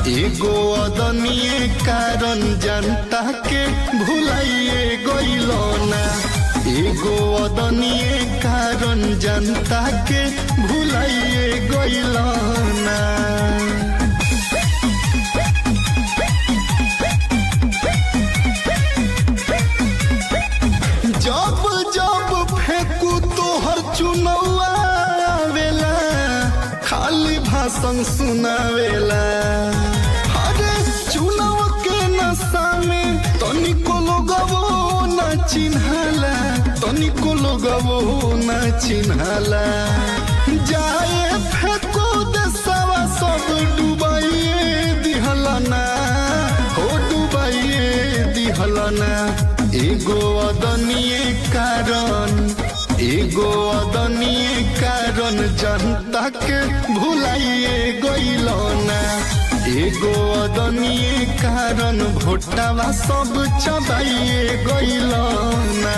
एगो अदनीय कारण जनता के भुलाइए गइलो ना। एगो अदनीय कारण जनता के भुलाइए गइलो ना। जब जब फेंकू तोहर चुनौआ आवेला, खाली भाषण सुनावेला। अरे चुनाव के नशा में तनिको लोगवो न चिन्हाला, तनिको लोगवो न चिन्हाला। जाए फेंको देशवा सब डुबाइए दिहलना, हो डुबाइए दिहलना। एगो अदनीय कारण, एगो अदनीय कारण जनता के भुलाइए गइलो ना। एगो अदनीय कारण भोटवा सब चबाइए गइलो ना।